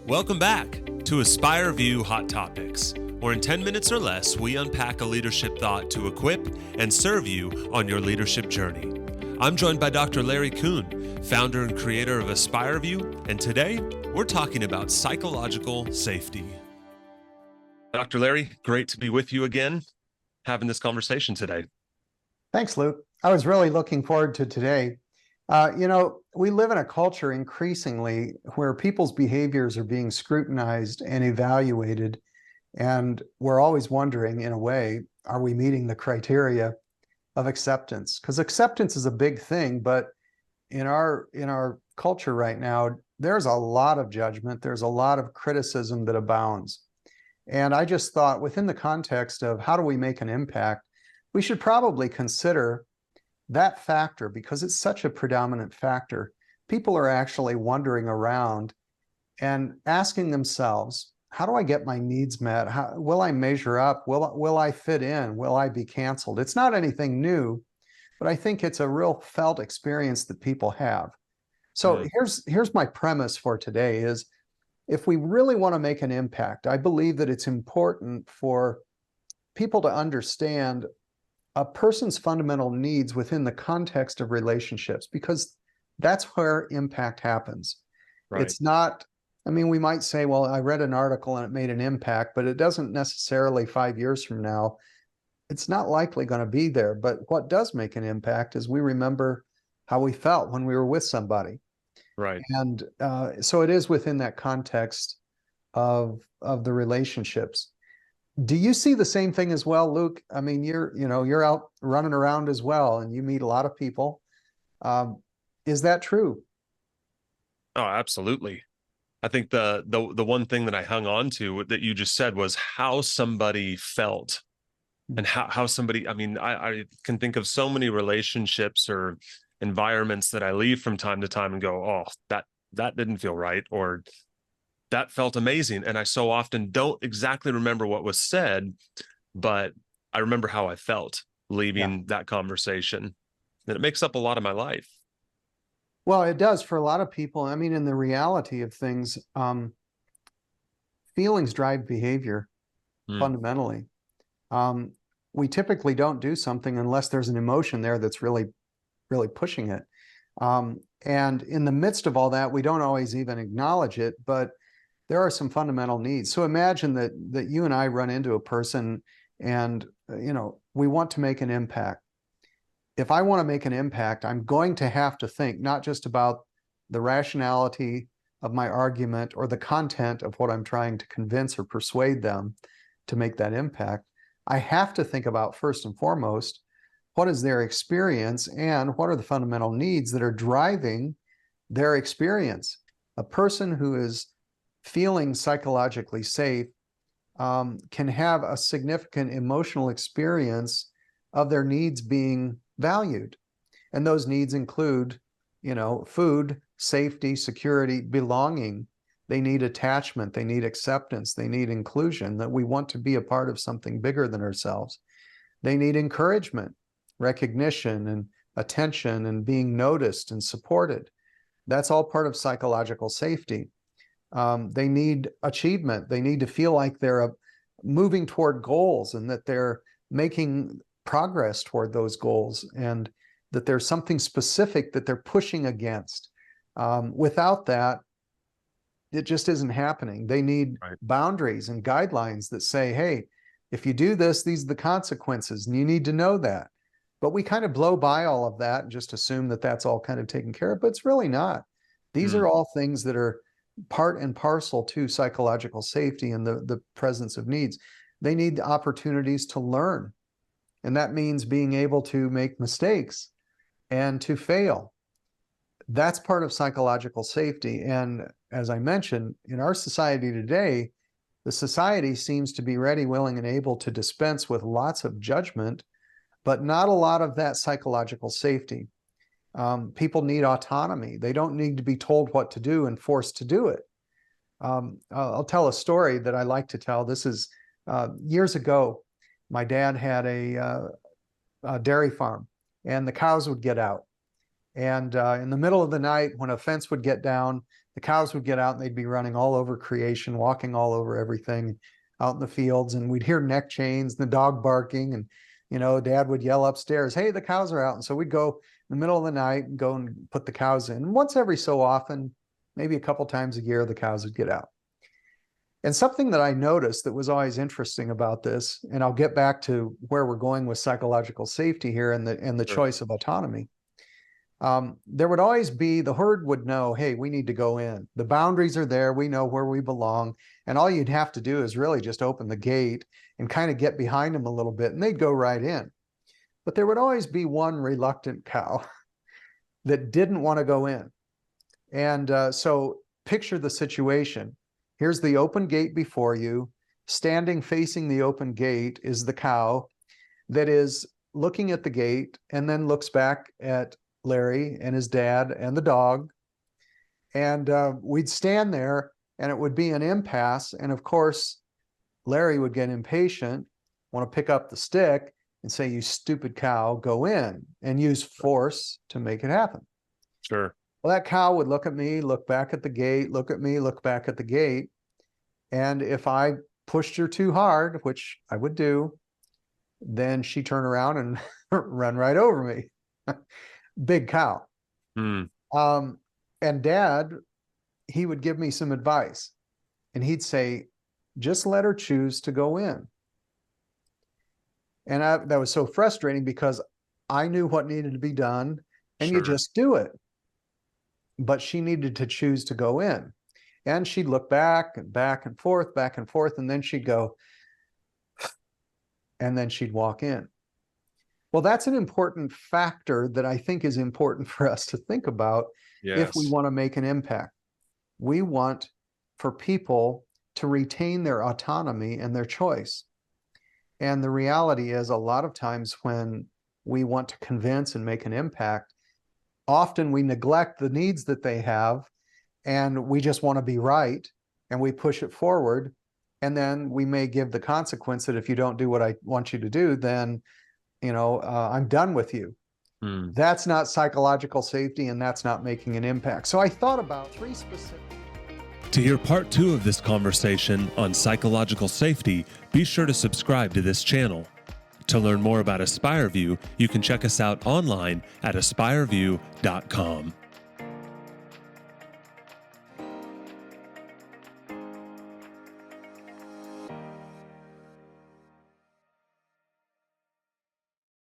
Welcome back to AspireVue Hot Topics, where in 10 minutes or less, we unpack a leadership thought to equip and serve you on your leadership journey. I'm joined by Dr. Larry Kuhn, founder and creator of AspireVue, and today we're talking about psychological safety. Dr. Larry, great to be with you again, having this conversation today. Thanks, Luke. I was really looking forward to today. We live in a culture increasingly where people's behaviors are being scrutinized and evaluated. And we're always wondering, in a way, are we meeting the criteria of acceptance? Because acceptance is a big thing, but in our culture right now, there's a lot of judgment. There's a lot of criticism that abounds. And I just thought, within the context of how do we make an impact, we should probably consider that factor, because it's such a predominant factor. People are actually wandering around and asking themselves, how do I get my needs met? Will I measure up? Will I fit in? Will I be canceled? It's not anything new, but I think it's a real felt experience that people have. So here's my premise for today is, if we really want to make an impact, I believe that it's important for people to understand a person's fundamental needs within the context of relationships, because that's where impact happens. Right. It's not, we might say, well, I read an article and it made an impact, but it doesn't necessarily 5 years from now. It's not likely going to be there. But what does make an impact is we remember how we felt when we were with somebody. Right. And so it is within that context of the relationships. Do you see the same thing as well, Luke? You're out running around as well, and you meet a lot of people. Is that true? Oh, absolutely. I think the one thing that I hung on to that you just said was how somebody felt, and how somebody. I can think of so many relationships or environments that I leave from time to time and go, oh, that didn't feel right, or that felt amazing. And I so often don't exactly remember what was said, but I remember how I felt leaving that conversation. And it makes up a lot of my life. Well, it does for a lot of people. In the reality of things, feelings drive behavior fundamentally. We typically don't do something unless there's an emotion there that's really, really pushing it. And in the midst of all that, we don't always even acknowledge it, but there are some fundamental needs. So imagine that you and I run into a person and, we want to make an impact. If I want to make an impact, I'm going to have to think not just about the rationality of my argument or the content of what I'm trying to convince or persuade them to make that impact. I have to think about, first and foremost, what is their experience and what are the fundamental needs that are driving their experience. A person who is feeling psychologically safe can have a significant emotional experience of their needs being valued. And those needs include, food, safety, security, belonging. They need attachment, they need acceptance, they need inclusion, that we want to be a part of something bigger than ourselves. They need encouragement, recognition, and attention, and being noticed and supported. That's all part of psychological safety. They need achievement. They need to feel like they're moving toward goals and that they're making progress toward those goals, and that there's something specific that they're pushing against. Without that, it just isn't happening. They need boundaries and guidelines that say, hey, if you do this, these are the consequences, and you need to know that. But we kind of blow by all of that and just assume that that's all kind of taken care of, but it's really not. These are all things that are part and parcel to psychological safety and the presence of needs. They need opportunities to learn. And that means being able to make mistakes and to fail. That's part of psychological safety. And as I mentioned, in our society today, the society seems to be ready, willing, and able to dispense with lots of judgment, but not a lot of that psychological safety. People need autonomy. They don't need to be told what to do and forced to do it. I'll tell a story that I like to tell. This is years ago. My dad had a dairy farm, and the cows would get out. And in the middle of the night, when a fence would get down, the cows would get out and they'd be running all over creation, walking all over everything out in the fields. And we'd hear neck chains, the dog barking, and, Dad would yell upstairs, "Hey, the cows are out." And so we'd go in the middle of the night and go and put the cows in. And once every so often, maybe a couple times a year, the cows would get out. And something that I noticed that was always interesting about this, and I'll get back to where we're going with psychological safety here and the Sure. choice of autonomy. There would always be, the herd would know, hey, we need to go in. The boundaries are there. We know where we belong. And all you'd have to do is really just open the gate and kind of get behind them a little bit, and they'd go right in. But there would always be one reluctant cow that didn't want to go in. And so picture the situation. Here's the open gate before you. Standing facing the open gate is the cow that is looking at the gate and then looks back at Larry and his dad and the dog. And we'd stand there and it would be an impasse. And of course, Larry would get impatient, want to pick up the stick and say, "You stupid cow, go in," and use force to make it happen. Sure. Well, that cow would look at me, look back at the gate, look at me, look back at the gate. And if I pushed her too hard, which I would do, then she'd turn around and run right over me. Big cow. Mm. And Dad, he would give me some advice. And he'd say, "Just let her choose to go in." And that was so frustrating because I knew what needed to be done, and you Sure. just do it. But she needed to choose to go in. And she'd look back and forth, and then she'd go, and then she'd walk in. Well, that's an important factor that I think is important for us to think about if we Yes. want to make an impact. We want for people to retain their autonomy and their choice. And the reality is, a lot of times when we want to convince and make an impact, often we neglect the needs that they have, and we just want to be right, and we push it forward. And then we may give the consequence that if you don't do what I want you to do, then, I'm done with you. Mm. That's not psychological safety, and that's not making an impact. So I thought about 3 specific. To hear part 2 of this conversation on psychological safety, be sure to subscribe to this channel. To learn more about AspireVue, you can check us out online at AspireVue.com.